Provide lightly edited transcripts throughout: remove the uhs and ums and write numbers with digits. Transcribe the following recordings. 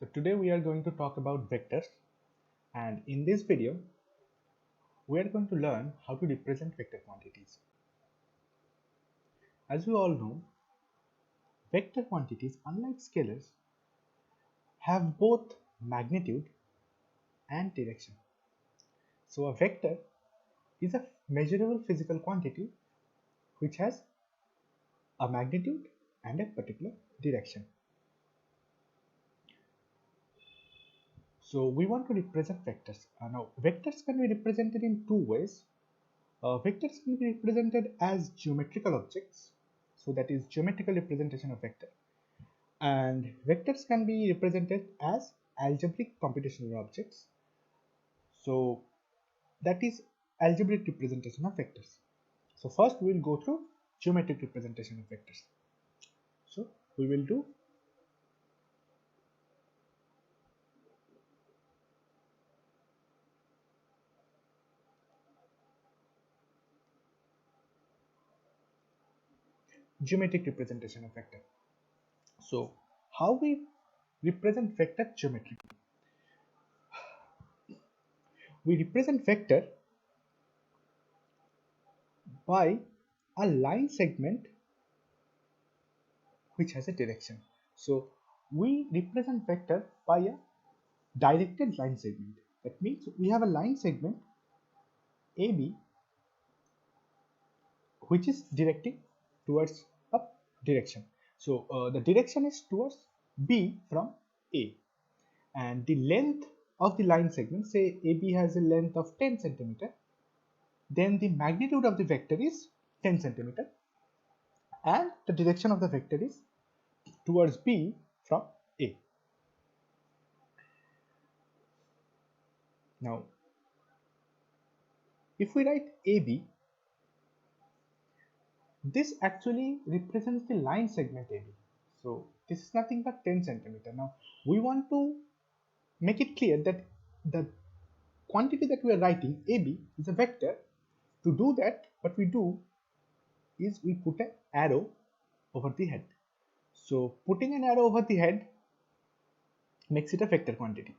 So today we are going to talk about vectors, and in this video we are going to learn how to represent vector quantities. As we all know, vector quantities, unlike scalars, have both magnitude and direction. So a vector is a measurable physical quantity which has a magnitude and a particular direction. So we want to represent vectors. Now vectors can be represented in two ways. Vectors can be represented as geometrical objects, so that is geometrical representation of vector, and vectors can be represented as algebraic computational objects, so that is algebraic representation of vectors. So first we will go through geometric representation of vectors. So we will do geometric representation of vector. So how we represent vector geometrically? We represent vector by a line segment which has a direction. So we represent vector by a directed line segment. That means we have a line segment AB which is directing towards a direction. So the direction is towards B from A, and the length of the line segment, say AB has a length of 10 centimeter, then the magnitude of the vector is 10 centimeter, and the direction of the vector is towards B from A. Now if we write AB, this actually represents the line segment AB. So this is nothing but 10 centimeter. Now we want to make it clear that the quantity that we are writing AB is a vector. To do that, what we do is we put an arrow over the head. So putting an arrow over the head makes it a vector quantity.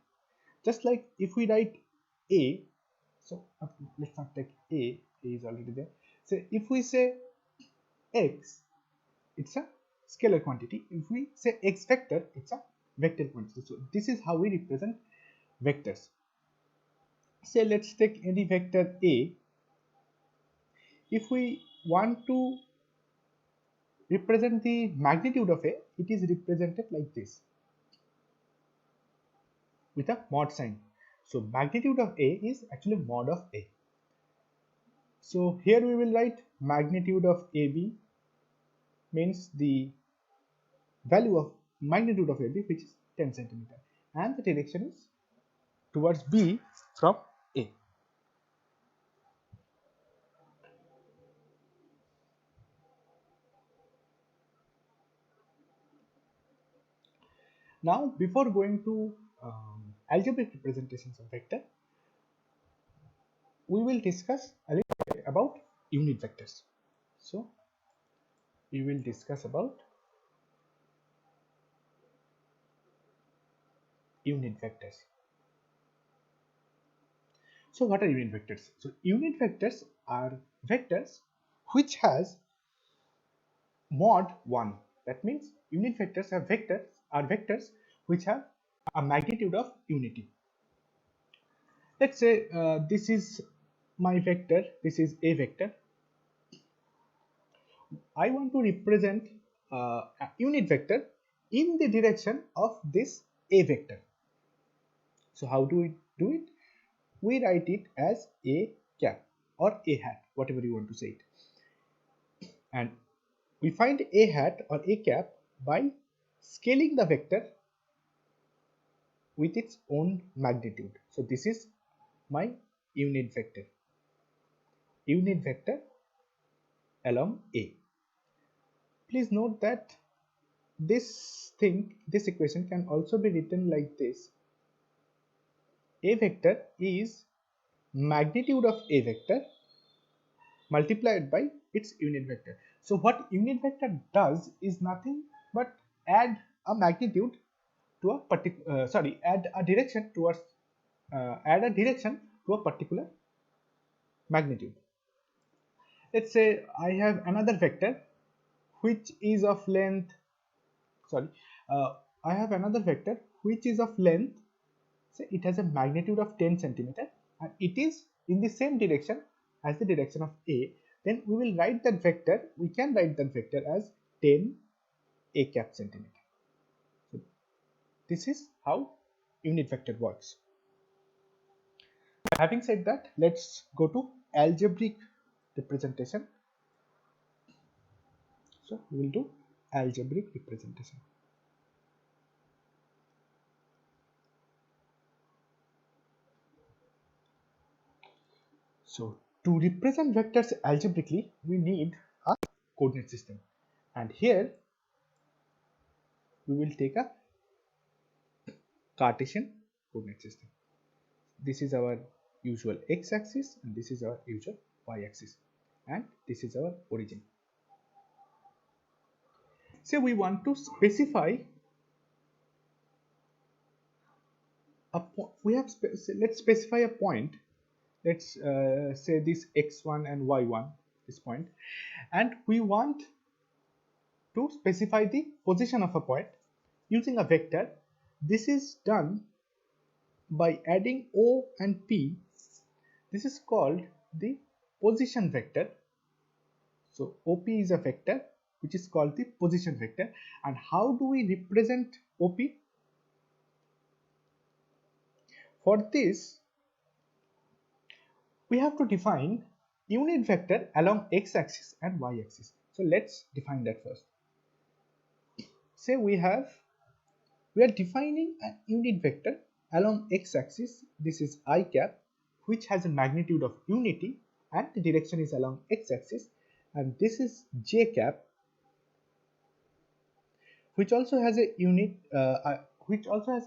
Just like if we write A, so let's not take A is already there. So if we say X, it's a scalar quantity. If we say X vector, it's a vector quantity. So this is how we represent vectors. Say let's take any vector A. If we want to represent the magnitude of A, it is represented like this with a mod sign. So magnitude of A is actually mod of A. So here we will write magnitude of AB means the value of magnitude of AB, which is 10 centimeter, and the direction is towards B from A. Now before going to algebraic representations of vector, we will discuss a little bit about unit vectors. So we will discuss about unit vectors. So what are unit vectors? So unit vectors are vectors which has mod 1. That means unit vectors are vectors which have a magnitude of unity. Let's say this is my vector, this is a vector. I want to represent a unit vector in the direction of this a vector. So how do we do it? We write it as a cap or a hat, whatever you want to say it. And we find a hat or a cap by scaling the vector with its own magnitude. So this is my unit vector along A. Please note that this equation can also be written like this. A vector is magnitude of a vector multiplied by its unit vector. So what unit vector does is nothing but add a magnitude to a particular add a direction towards add a direction to a particular magnitude. Let's say I have another vector which is of length, sorry, I have another vector which is of length, say it has a magnitude of 10 centimeter and it is in the same direction as the direction of A. Then we will write that vector, we can write that vector as 10 A cap centimeter. So this is how unit vector works. Having said that, let's go to algebraic representation. So we will do algebraic representation. So to represent vectors algebraically, we need a coordinate system, and here we will take a Cartesian coordinate system. This is our usual x-axis and this is our usual y-axis, and this is our origin. Say we want to specify a let's specify a point. Let's say this x1 and y1, this point, and we want to specify the position of a point using a vector. This is done by adding O and P. This is called the position vector. So OP is a vector which is called the position vector. And how do we represent OP? For this, we have to define unit vector along x-axis and y-axis. So let's define that first. Say we are defining a unit vector along x-axis. This is I cap, which has a magnitude of unity and the direction is along x-axis, and this is j cap, which also has a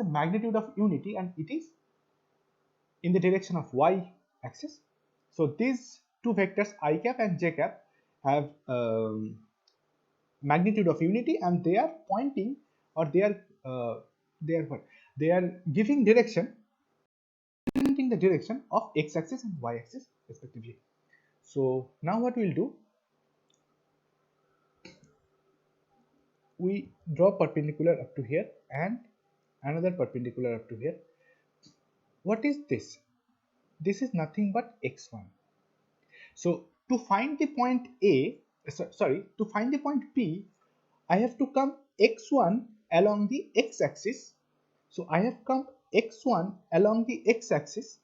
magnitude of unity and it is in the direction of y-axis. So these two vectors I cap and j cap have magnitude of unity and they are pointing, or they are giving direction, representing the direction of x-axis and y-axis respectively. So now what we'll do, we draw perpendicular up to here and another perpendicular up to here. What is this? This is nothing but x1. So to find the point to find the point P, I have to come x1 along the x-axis. So I have come x1 along the x-axis.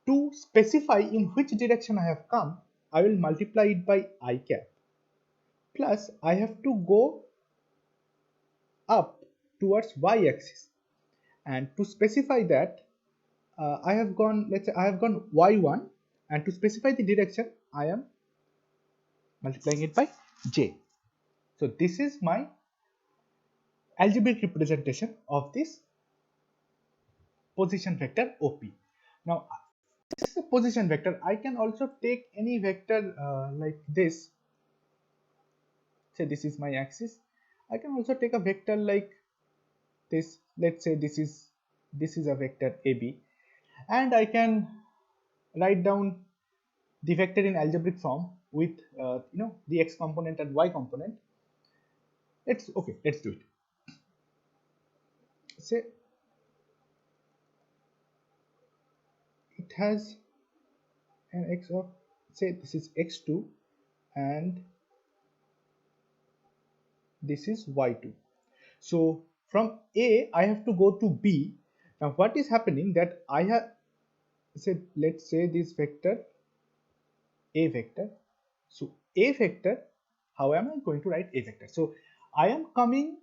To specify in which direction I have come, I will multiply it by I cap. Plus I have to go up towards y-axis, and to specify that I have gone, let's say I have gone y1, and to specify the direction I am multiplying it by j. So this is my algebraic representation of this position vector OP. Now this is a position vector. I can also take any vector like this. Say this is my axis. I can also take a vector like this. Let's say this is a vector AB, and I can write down the vector in algebraic form with the x component and y component. Let's do it. Say it has an x of, say this is x2 and this is y2. So from A I have to go to B. Now what is happening, that I have said, let's say this vector A vector. So A vector, how am I going to write A vector? So I am coming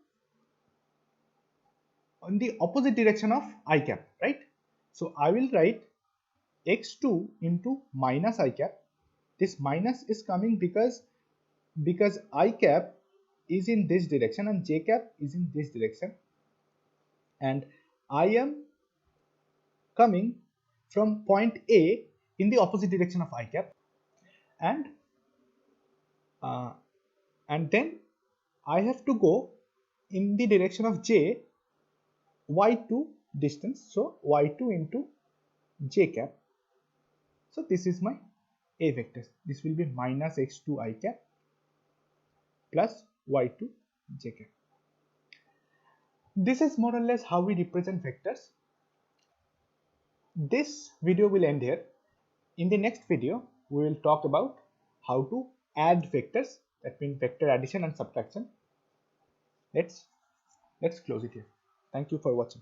on the opposite direction of I cap, right? So I will write x2 into minus I cap. This minus is coming because I cap is in this direction and j cap is in this direction, and I am coming from point A in the opposite direction of I cap, and then I have to go in the direction of j y2 distance, so y2 into j cap. So this is my a vector. This will be minus x2 I cap plus y2 j cap. This is more or less how we represent vectors. This video will end here. In the next video, we will talk about how to add vectors, that means vector addition and subtraction. Let's close it here. Thank you for watching.